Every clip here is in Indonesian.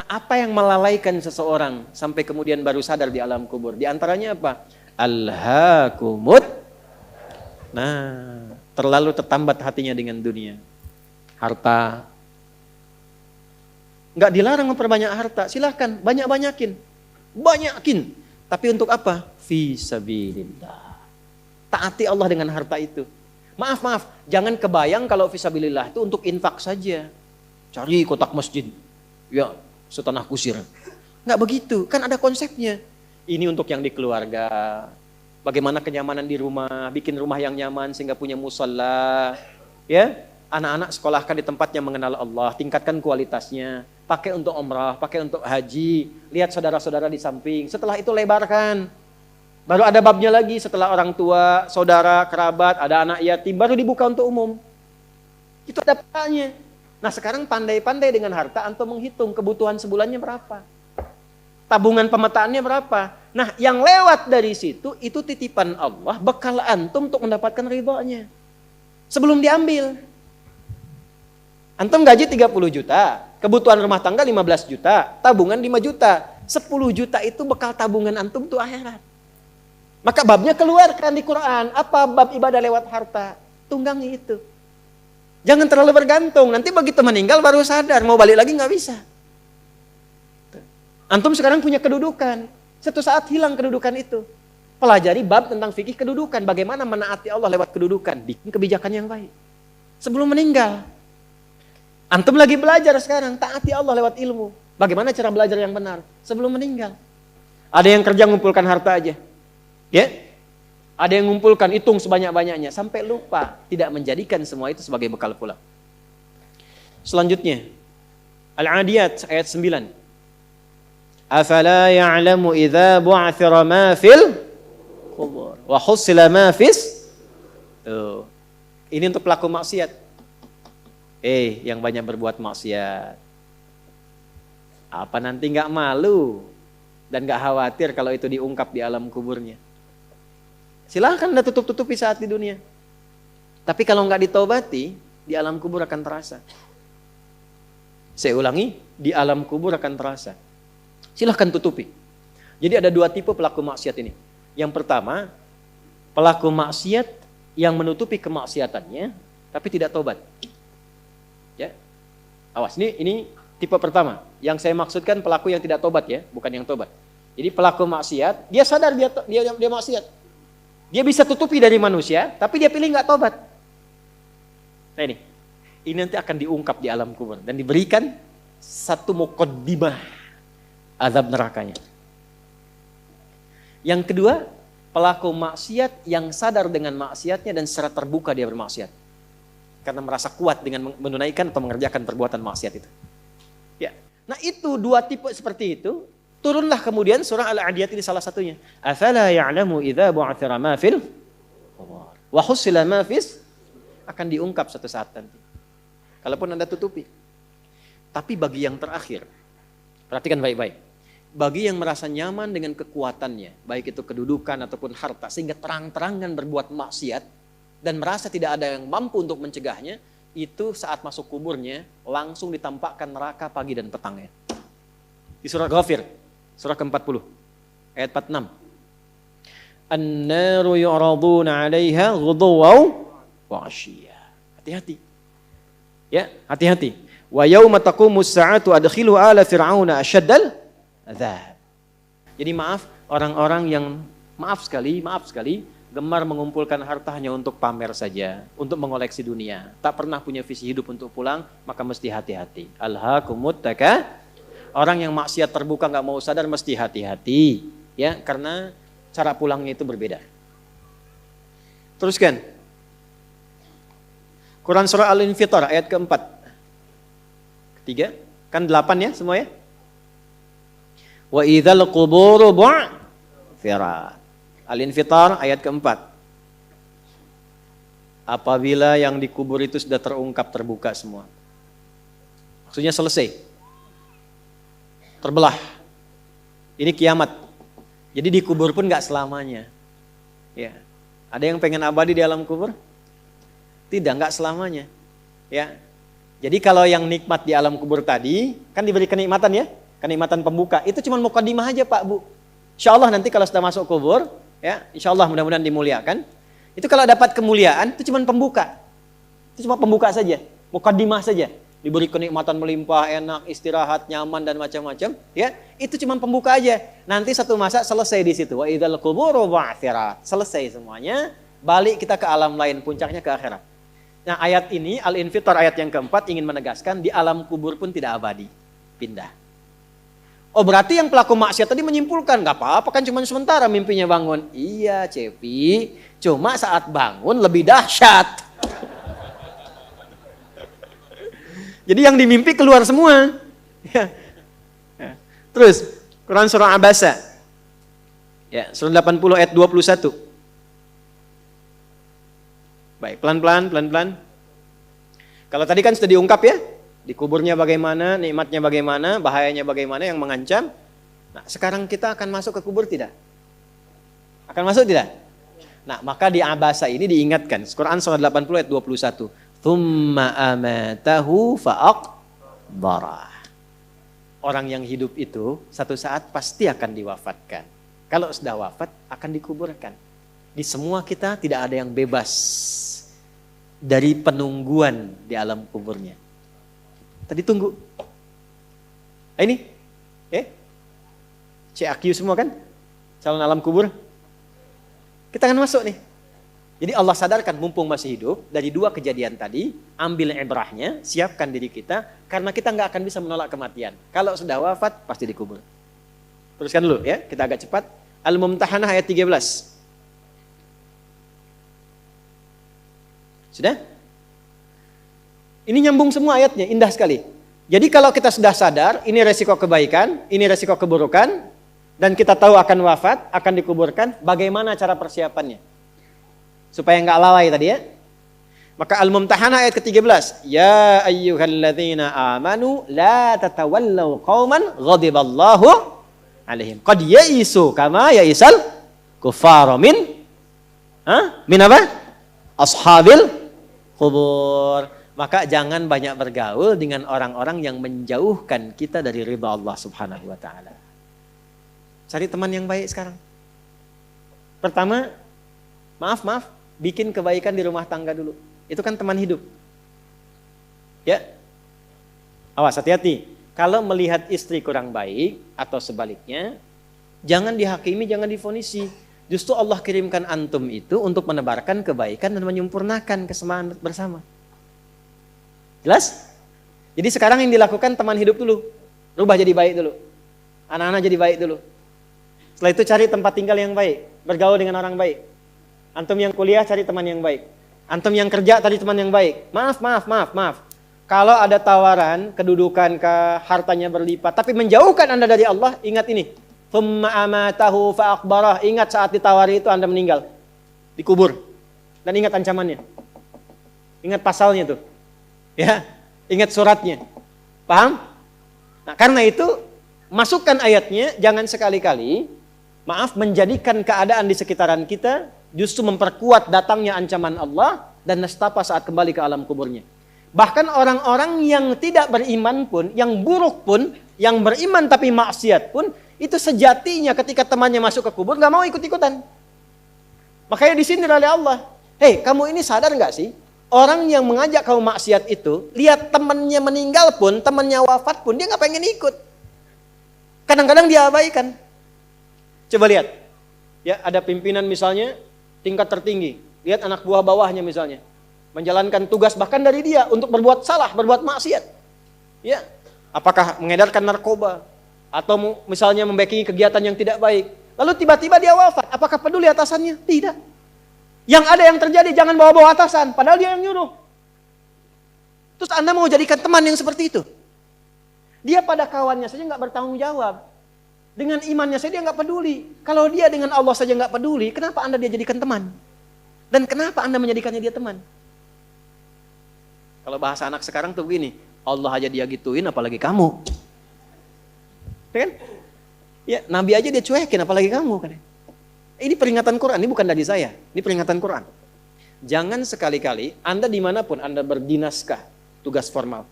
apa yang melalaikan seseorang sampai kemudian baru sadar di alam kubur? Di antaranya apa? Alhaakumut. Nah, terlalu tertambat hatinya dengan dunia. Harta. Enggak dilarang memperbanyak harta, silahkan banyak-banyakin. Banyakin. Tapi untuk apa? Fi sabilillah. Taati Allah dengan harta itu. Maaf, jangan kebayang kalau fi sabilillah itu untuk infak saja. Cari kotak masjid. Ya, setanah kusir. Enggak begitu, kan ada konsepnya. Ini untuk yang di keluarga. Bagaimana kenyamanan di rumah, bikin rumah yang nyaman sehingga punya musalla. Ya, anak-anak sekolahkan di tempat yang mengenal Allah, tingkatkan kualitasnya. Pakai untuk umrah, pakai untuk haji. Lihat saudara-saudara di samping. Setelah itu lebarkan. Baru ada babnya lagi setelah orang tua, saudara, kerabat, ada anak yatim. Baru dibuka untuk umum. Itu ada petanya. Nah sekarang pandai-pandai dengan harta, antum menghitung kebutuhan sebulannya berapa. Tabungan pemetaannya berapa. Nah yang lewat dari situ, itu titipan Allah, bekal antum untuk mendapatkan ridhonya. Sebelum diambil. Antum gaji 30 juta, kebutuhan rumah tangga 15 juta, tabungan 5 juta. 10 juta itu bekal tabungan antum tuh akhirat. Maka babnya keluarkan di Quran. Apa bab ibadah lewat harta? Tunggangi itu. Jangan terlalu bergantung. Nanti begitu meninggal baru sadar. Mau balik lagi nggak bisa. Antum sekarang punya kedudukan. Suatu saat hilang kedudukan itu. Pelajari bab tentang fikih kedudukan. Bagaimana menaati Allah lewat kedudukan. Bikin kebijakan yang baik. Sebelum meninggal. Antum lagi belajar sekarang, taati Allah lewat ilmu. Bagaimana cara belajar yang benar? Sebelum meninggal. Ada yang kerja ngumpulkan harta aja. Ya? Ada yang ngumpulkan, hitung sebanyak-banyaknya. Sampai lupa, tidak menjadikan semua itu sebagai bekal pulang. Selanjutnya. Al-Adiyat ayat 9. Afala ya'lamu idza bu'athira ma fil qubur wa husila ma fis. Tuh. Ini untuk pelaku maksiat. Yang banyak berbuat maksiat. Apa nanti nggak malu dan nggak khawatir kalau itu diungkap di alam kuburnya? Silahkan Anda tutup-tutupi saat di dunia. Tapi kalau nggak ditobati, di alam kubur akan terasa. Saya ulangi, di alam kubur akan terasa. Silahkan tutupi. Jadi ada dua tipe pelaku maksiat ini. Yang pertama, pelaku maksiat yang menutupi kemaksiatannya, tapi tidak tobat. Ya, awas, ini tipe pertama. Yang saya maksudkan pelaku yang tidak tobat ya, bukan yang tobat. Jadi pelaku maksiat, dia sadar dia maksiat. Dia bisa tutupi dari manusia, tapi dia pilih nggak tobat. Nah ini nanti akan diungkap di alam kubur dan diberikan satu muqaddimah azab nerakanya. Yang kedua, pelaku maksiat yang sadar dengan maksiatnya dan secara terbuka dia bermaksiat. Karena merasa kuat dengan menunaikan atau mengerjakan perbuatan maksiat itu. Ya. Nah itu dua tipe seperti itu. Turunlah kemudian surah Al-Adiyat ini salah satunya. Afala ya'lamu idza bu'athira ma fil wa husila ma fis, akan diungkap suatu saat nanti. Kalaupun Anda tutupi. Tapi bagi yang terakhir, perhatikan baik-baik. Bagi yang merasa nyaman dengan kekuatannya, baik itu kedudukan ataupun harta, sehingga terang-terangan berbuat maksiat, dan merasa tidak ada yang mampu untuk mencegahnya, itu saat masuk kuburnya langsung ditampakkan neraka pagi dan petangnya. Di surah Ghafir, surah ke-40, ayat 46. An-naru yu'raduna 'alaiha ghuduwan wa 'ashiyya. Hati-hati. Ya, hati-hati. Wa yauma taqumus sa'atu adkhilu ala fir'auna asyaddal adzab. Jadi orang-orang yang maaf sekali gemar mengumpulkan harta hanya untuk pamer saja, untuk mengoleksi dunia. Tak pernah punya visi hidup untuk pulang, maka mesti hati-hati. Alhaakumut takatsur. Orang yang maksiat terbuka nggak mau sadar mesti hati-hati, ya, karena cara pulangnya itu berbeda. Teruskan. Quran surah Al-Infitar ayat keempat. Ketiga, kan 8 ya semua ya. Wa idzal quburu bu'thirat. Al-Infitar ayat keempat. Apabila yang dikubur itu sudah terungkap, terbuka semua. Maksudnya selesai. Terbelah. Ini kiamat. Jadi dikubur pun gak selamanya. Ya. Ada yang pengen abadi di alam kubur? Tidak, gak selamanya. Ya. Jadi kalau yang nikmat di alam kubur tadi, kan diberi kenikmatan ya. kenikmatan pembuka. Itu cuma mukadimah aja Pak Bu. Insya Allah nanti kalau sudah masuk kubur, ya, insya Allah mudah-mudahan dimuliakan. Itu kalau dapat kemuliaan, itu cuma pembuka. Itu cuma pembuka saja, mukadimah saja. Diberi kenikmatan melimpah, enak, istirahat, nyaman dan macam-macam, ya. Itu cuma pembuka aja. Nanti satu masa selesai di situ. Wa idzal quburu bu'tsirat. Selesai semuanya, balik kita ke alam lain, puncaknya ke akhirat. Nah, ayat ini Al-Infitar ayat yang keempat ingin menegaskan di alam kubur pun tidak abadi, pindah. Oh berarti yang pelaku maksiat tadi menyimpulkan, nggak apa-apa kan cuma sementara mimpinya bangun. Iya Cepi, cuma saat bangun lebih dahsyat. Jadi yang dimimpi keluar semua. Terus, Quran surah Abasa. Ya, surah 80 ayat 21. Baik, pelan-pelan. Kalau tadi kan sudah diungkap ya. Di kuburnya bagaimana, nikmatnya bagaimana, bahayanya bagaimana yang mengancam. Nah, sekarang kita akan masuk ke kubur tidak? Akan masuk tidak? Nah, maka di Abasa ini diingatkan. Quran surah 80 ayat 21. Tsumma amatahu fa'aqbarah. Orang yang hidup itu satu saat pasti akan diwafatkan. Kalau sudah wafat akan dikuburkan. Di semua kita tidak ada yang bebas dari penungguan di alam kuburnya. Tadi tunggu. Ini, CAQ semua kan? Calon alam kubur. Kita akan masuk nih. Jadi Allah sadarkan mumpung masih hidup, dari dua kejadian tadi, ambil ibrahnya, siapkan diri kita, karena kita nggak akan bisa menolak kematian. Kalau sudah wafat, pasti dikubur. Teruskan dulu ya, kita agak cepat. Al-Mumtahanah ayat 13. Sudah? Ini nyambung semua ayatnya, indah sekali. Jadi kalau kita sudah sadar, ini resiko kebaikan, ini resiko keburukan, dan kita tahu akan wafat, akan dikuburkan, bagaimana cara persiapannya? Supaya nggak lalai tadi ya. Maka Al-Mumtahanah ayat ke-13. Ya ayyuhalladzina amanu la tatawallaw qauman ghadiballahu alaihim. Qad ya'isu kama ya'isal kuffara min apa? Ashabil kubur. Maka jangan banyak bergaul dengan orang-orang yang menjauhkan kita dari ridha Allah Subhanahu wa taala. Cari teman yang baik sekarang. Pertama, maaf, bikin kebaikan di rumah tangga dulu. Itu kan teman hidup. Ya. Awas, hati-hati. Kalau melihat istri kurang baik atau sebaliknya, jangan dihakimi, jangan difonisi. Justru Allah kirimkan antum itu untuk menebarkan kebaikan dan menyempurnakan kesemaan bersama. Jelas? Jadi sekarang yang dilakukan teman hidup dulu. Rubah jadi baik dulu. Anak-anak jadi baik dulu. Setelah itu cari tempat tinggal yang baik. Bergaul dengan orang baik. Antum yang kuliah cari teman yang baik. Antum yang kerja cari teman yang baik. Maaf. Kalau ada tawaran, kedudukan, hartanya berlipat, tapi menjauhkan Anda dari Allah, ingat ini. Tsumma amatahu fa'aqbarah. Ingat saat ditawari itu Anda meninggal. Dikubur. Dan ingat ancamannya. Ingat pasalnya tuh. Ya, ingat suratnya. Paham? Nah, karena itu masukkan ayatnya, jangan sekali-kali menjadikan keadaan di sekitaran kita justru memperkuat datangnya ancaman Allah dan nestapa saat kembali ke alam kuburnya. Bahkan orang-orang yang tidak beriman pun, yang buruk pun, yang beriman tapi maksiat pun, itu sejatinya ketika temannya masuk ke kubur nggak mau ikut-ikutan. Makanya disindir oleh Allah. Hei, kamu ini sadar nggak sih? Orang yang mengajak kamu maksiat itu, lihat temannya meninggal pun, temannya wafat pun, dia nggak pengen ikut. Kadang-kadang dia abaikan. Coba lihat, ya ada pimpinan misalnya tingkat tertinggi, lihat anak buah bawahnya misalnya, menjalankan tugas bahkan dari dia untuk berbuat salah, berbuat maksiat. Ya, apakah mengedarkan narkoba atau misalnya membackingi kegiatan yang tidak baik. Lalu tiba-tiba dia wafat, apakah peduli atasannya? Tidak. Yang ada yang terjadi jangan bawa-bawa atasan, padahal dia yang nyuruh. Terus Anda mau jadikan teman yang seperti itu? Dia pada kawannya saja nggak bertanggung jawab. Dengan imannya saja dia nggak peduli. Kalau dia dengan Allah saja nggak peduli, kenapa Anda dia jadikan teman? Dan kenapa Anda menjadikannya dia teman? Kalau bahasa anak sekarang tuh begini, Allah aja dia gituin, apalagi kamu. Ya kan? Ya, Nabi aja dia cuekin, apalagi kamu kan? Ini peringatan Quran, ini bukan dari saya. Ini peringatan Quran. Jangan sekali-kali, Anda dimanapun, Anda berdinaskah, tugas formal.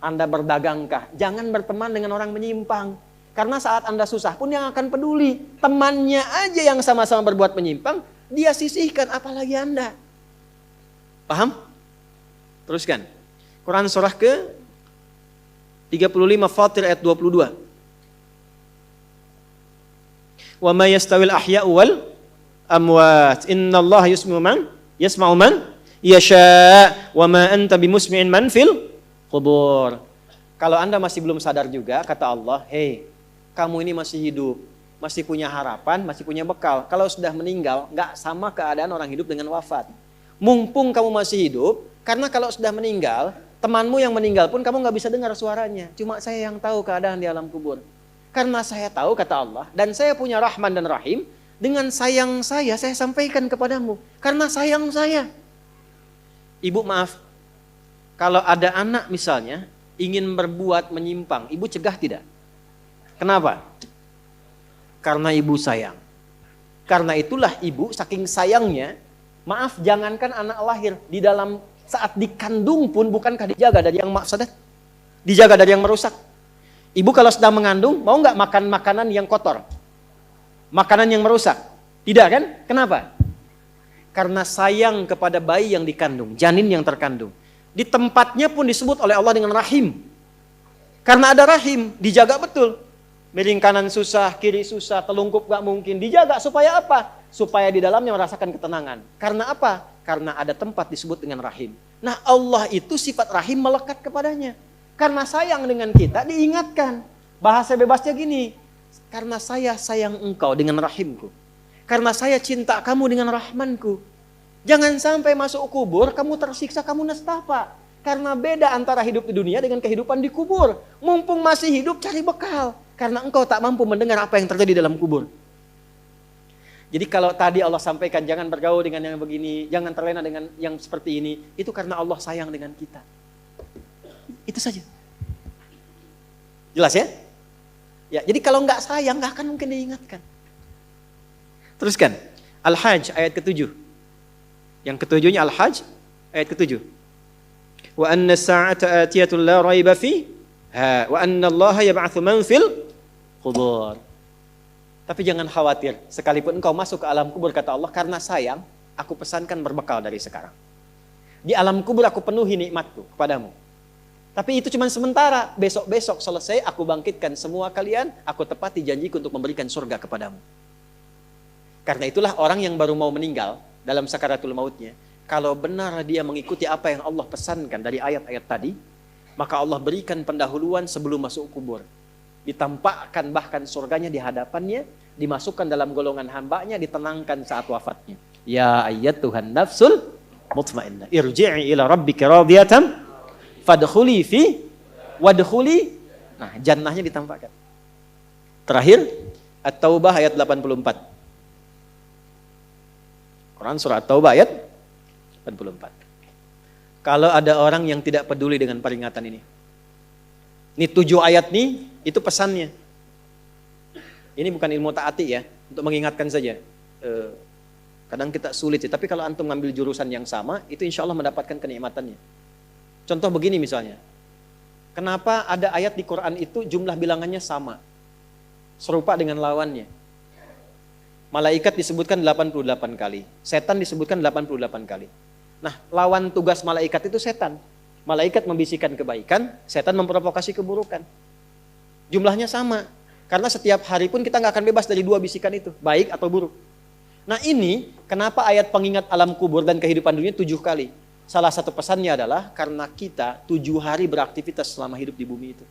Anda berdagangkah, jangan berteman dengan orang menyimpang. Karena saat Anda susah pun yang akan peduli. Temannya aja yang sama-sama berbuat menyimpang, dia sisihkan, apalagi Anda. Paham? Teruskan. Quran surah ke 35 Fatir ayat 22. Wa ma yastawil ahya'u wal amwat. Innallaha yasma'u man yasha' wa ma anta bimusmi'in man fil qubur. Kalau Anda masih belum sadar juga, kata Allah, hei, kamu ini masih hidup, masih punya harapan, masih punya bekal. Kalau sudah meninggal, nggak sama keadaan orang hidup dengan wafat. Mumpung kamu masih hidup, karena kalau sudah meninggal, temanmu yang meninggal pun kamu nggak bisa dengar suaranya. Cuma saya yang tahu keadaan di alam kubur. Karena saya tahu, kata Allah, dan saya punya Rahman dan Rahim, dengan sayang saya sampaikan kepadamu. Karena sayang saya. Ibu maaf, kalau ada anak misalnya, ingin berbuat menyimpang, ibu cegah tidak? Kenapa? Karena ibu sayang. Karena itulah ibu saking sayangnya, maaf jangankan anak lahir, di dalam saat dikandung pun bukankah dijaga dari yang mafsadat? Dijaga dari yang merusak. Ibu kalau sedang mengandung, mau nggak makan makanan yang kotor? Makanan yang merusak? Tidak kan? Kenapa? Karena sayang kepada bayi yang dikandung, janin yang terkandung. Di tempatnya pun disebut oleh Allah dengan rahim. Karena ada rahim, dijaga betul. Miring kanan susah, kiri susah, telungkup gak mungkin. Dijaga supaya apa? Supaya di dalamnya merasakan ketenangan. Karena apa? Karena ada tempat disebut dengan rahim. Nah Allah itu sifat rahim melekat kepadanya. Karena sayang dengan kita diingatkan. Bahasa bebasnya gini. Karena saya sayang engkau dengan rahimku. Karena saya cinta kamu dengan rahmanku. Jangan sampai masuk kubur, kamu tersiksa, kamu nestapa. Karena beda antara hidup di dunia dengan kehidupan di kubur. Mumpung masih hidup, cari bekal. Karena engkau tak mampu mendengar apa yang terjadi dalam kubur. Jadi kalau tadi Allah sampaikan, jangan bergaul dengan yang begini, jangan terlena dengan yang seperti ini. Itu karena Allah sayang dengan kita. Itu saja. Jelas ya? Ya, jadi kalau nggak sayang, nggak akan mungkin diingatkan. Teruskan. Al-Hajj ayat ke-7. Yang ketujuhnya Al-Hajj ayat ke-7. Wa anna as-sa'ata atiyatun la raiba fiha wa anna Allah yab'atsu man fil qubur. Tapi jangan khawatir, sekalipun engkau masuk ke alam kubur, kata Allah, karena sayang, aku pesankan berbekal dari sekarang. Di alam kubur aku penuhi nikmatku kepadamu. Tapi itu cuma sementara, besok-besok selesai aku bangkitkan semua kalian, aku tepati janjiku untuk memberikan surga kepadamu. Karena itulah orang yang baru mau meninggal dalam sakaratul mautnya, kalau benar dia mengikuti apa yang Allah pesankan dari ayat-ayat tadi, maka Allah berikan pendahuluan sebelum masuk kubur. Ditampakkan bahkan surganya di hadapannya, dimasukkan dalam golongan hambanya, ditenangkan saat wafatnya. Ya ayyatuhan nafsul mutmainnah, irji'i ila rabbika radiyatan fadkhuli fi wadkhuli. Nah, jannahnya ditampakkan. Terakhir, At-Taubah ayat 84. Quran surah At-Taubah ayat 84. Kalau ada orang yang tidak peduli dengan peringatan ini. Ini 7 ayat nih, itu pesannya. Ini bukan ilmu ta'ati ya, untuk mengingatkan saja. Kadang kita sulit sih, tapi kalau antum ngambil jurusan yang sama, itu insya Allah mendapatkan kenikmatannya. Contoh begini misalnya, kenapa ada ayat di Quran itu jumlah bilangannya sama, serupa dengan lawannya. Malaikat disebutkan 88 kali, setan disebutkan 88 kali. Nah, lawan tugas malaikat itu setan. Malaikat membisikkan kebaikan, setan memprovokasi keburukan. Jumlahnya sama, karena setiap hari pun kita nggak akan bebas dari 2 bisikan itu, baik atau buruk. Nah ini, kenapa ayat pengingat alam kubur dan kehidupan dunia 7 kali? Salah satu pesannya adalah karena kita 7 hari beraktivitas selama hidup di bumi itu.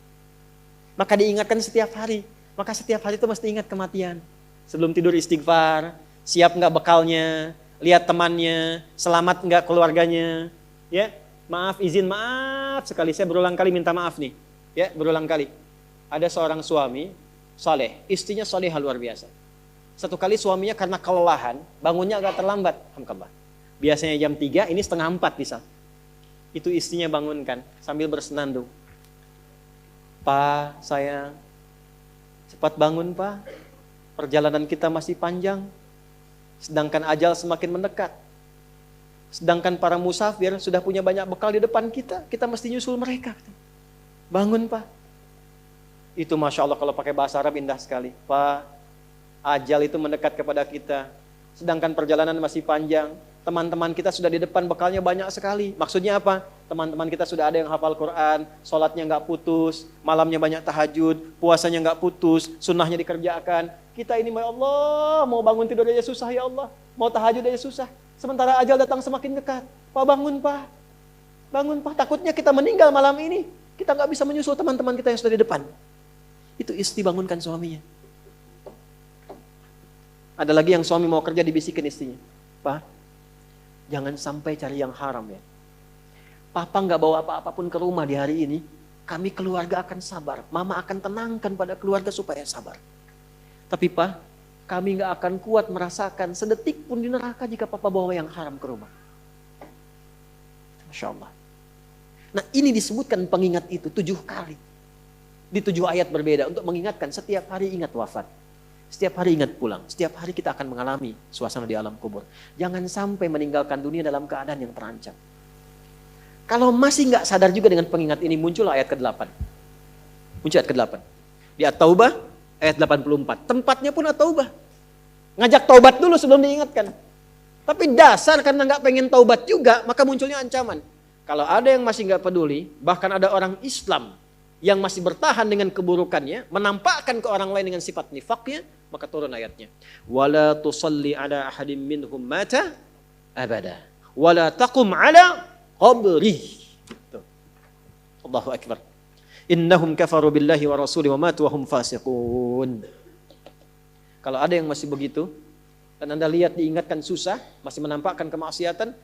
Maka diingatkan setiap hari. Maka setiap hari itu mesti ingat kematian. Sebelum tidur istighfar, siap nggak bekalnya, lihat temannya, selamat nggak keluarganya. Ya, maaf sekali, saya berulang kali minta maaf nih. Ya, berulang kali. Ada seorang suami saleh, istrinya salehah luar biasa. Satu kali suaminya karena kelelahan, bangunnya agak terlambat. Alhamdulillah. Biasanya jam 3, ini setengah 4 bisa. Itu istrinya bangunkan sambil bersenandung. Pak, sayang, cepat bangun Pak. Perjalanan kita masih panjang. Sedangkan ajal semakin mendekat. Sedangkan para musafir sudah punya banyak bekal di depan kita. Kita mesti nyusul mereka. Bangun Pak. Itu Masya Allah kalau pakai bahasa Arab indah sekali. Pak, ajal itu mendekat kepada kita. Sedangkan perjalanan masih panjang. Teman-teman kita sudah di depan, bekalnya banyak sekali. Maksudnya apa? Teman-teman kita sudah ada yang hafal Quran, sholatnya nggak putus, malamnya banyak tahajud, puasanya nggak putus, sunnahnya dikerjakan. Kita ini, ya Allah, mau bangun tidur aja susah ya Allah. Mau tahajud aja susah. Sementara ajal datang semakin dekat. Pak, bangun Pak. Bangun Pak. Takutnya kita meninggal malam ini. Kita nggak bisa menyusul teman-teman kita yang sudah di depan. Itu istri bangunkan suaminya. Ada lagi yang suami mau kerja dibisikin istrinya. Pak, jangan sampai cari yang haram ya. Papa nggak bawa apa-apapun ke rumah di hari ini. Kami keluarga akan sabar. Mama akan tenangkan pada keluarga supaya sabar. Tapi Pak, kami nggak akan kuat merasakan sedetik pun di neraka jika Papa bawa yang haram ke rumah. Masya Allah. Nah ini disebutkan pengingat itu 7 kali. Di 7 ayat berbeda untuk mengingatkan setiap hari ingat wafat. Setiap hari ingat pulang. Setiap hari kita akan mengalami suasana di alam kubur. Jangan sampai meninggalkan dunia dalam keadaan yang terancam. Kalau masih nggak sadar juga dengan pengingat ini, muncul ayat ke-8. Muncul ayat ke-8. Di At-Taubah ayat 84. Tempatnya pun At-Taubah. Ngajak taubat dulu sebelum diingatkan. Tapi dasar karena nggak pengen taubat juga, maka munculnya ancaman. Kalau ada yang masih nggak peduli, bahkan ada orang Islam yang masih bertahan dengan keburukannya, menampakkan ke orang lain dengan sifat nifaknya, maka turun ayatnya. Wala tusalli ala ahadim minhum mata abada. Wala taqum ala qabri. Allahu akbar. Innahum kafaru billahi wa rasuli wa matu wa hum fasiqun. Kalau ada yang masih begitu, dan Anda lihat diingatkan susah, masih menampakkan kemaksiatan,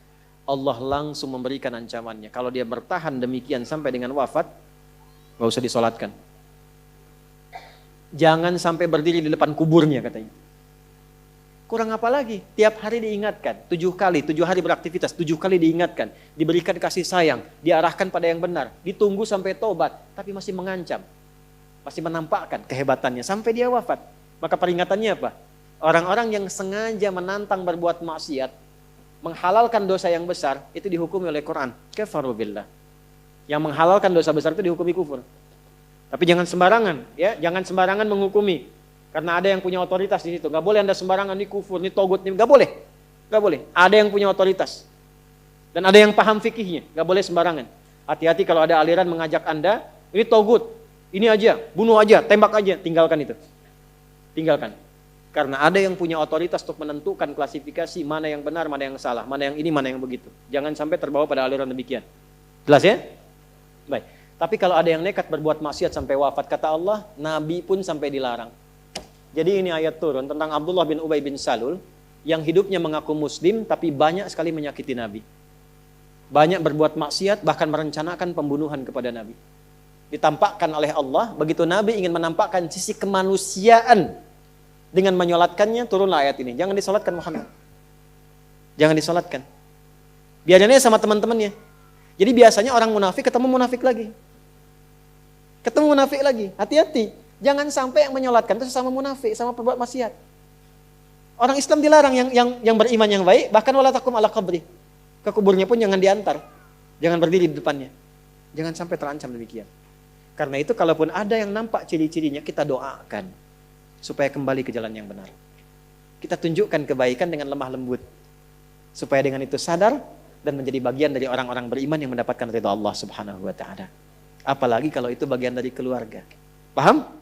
Allah langsung memberikan ancamannya. Kalau dia bertahan demikian sampai dengan wafat, gak usah disolatkan. Jangan sampai berdiri di depan kuburnya katanya. Kurang apa lagi? Tiap hari diingatkan. 7 kali, 7 hari beraktivitas, 7 kali diingatkan. Diberikan kasih sayang, diarahkan pada yang benar. Ditunggu sampai tobat, tapi masih mengancam. Masih menampakkan kehebatannya sampai dia wafat. Maka peringatannya apa? Orang-orang yang sengaja menantang berbuat maksiat, menghalalkan dosa yang besar, itu dihukumi oleh Quran. Kafaru billah. Yang menghalalkan dosa besar itu dihukumi kufur. Tapi jangan sembarangan, ya, jangan sembarangan menghukumi. Karena ada yang punya otoritas di situ. Gak boleh Anda sembarangan, ini kufur, ini togut, ini gak boleh. Gak boleh. Ada yang punya otoritas. Dan ada yang paham fikihnya. Gak boleh sembarangan. Hati-hati kalau ada aliran mengajak Anda, ini togut, ini aja, bunuh aja, tembak aja, tinggalkan itu. Tinggalkan. Karena ada yang punya otoritas untuk menentukan klasifikasi mana yang benar, mana yang salah, mana yang ini, mana yang begitu. Jangan sampai terbawa pada aliran demikian. Jelas ya? Baik. Tapi kalau ada yang nekat berbuat maksiat sampai wafat, kata Allah, Nabi pun sampai dilarang. Jadi ini ayat turun tentang Abdullah bin Ubay bin Salul yang hidupnya mengaku muslim tapi banyak sekali menyakiti Nabi. Banyak berbuat maksiat, bahkan merencanakan pembunuhan kepada Nabi. Ditampakkan oleh Allah, begitu Nabi ingin menampakkan sisi kemanusiaan dengan menyolatkannya, turunlah ayat ini. Jangan disolatkan Muhammad. Jangan disolatkan. Biarnya sama teman-temannya. Jadi biasanya orang munafik ketemu munafik lagi. Ketemu munafik lagi. Hati-hati. Jangan sampai yang menyolatkan itu sesama munafik, sama perbuat maksiat. Orang Islam dilarang yang beriman yang baik, bahkan wala takum ala qabri. Ke kuburnya pun jangan diantar. Jangan berdiri di depannya. Jangan sampai terancam demikian. Karena itu kalaupun ada yang nampak ciri-cirinya, kita doakan supaya kembali ke jalan yang benar. Kita tunjukkan kebaikan dengan lemah lembut. Supaya dengan itu sadar dan menjadi bagian dari orang-orang beriman yang mendapatkan ridha Allah Subhanahu wa taala. Apalagi kalau itu bagian dari keluarga. Paham?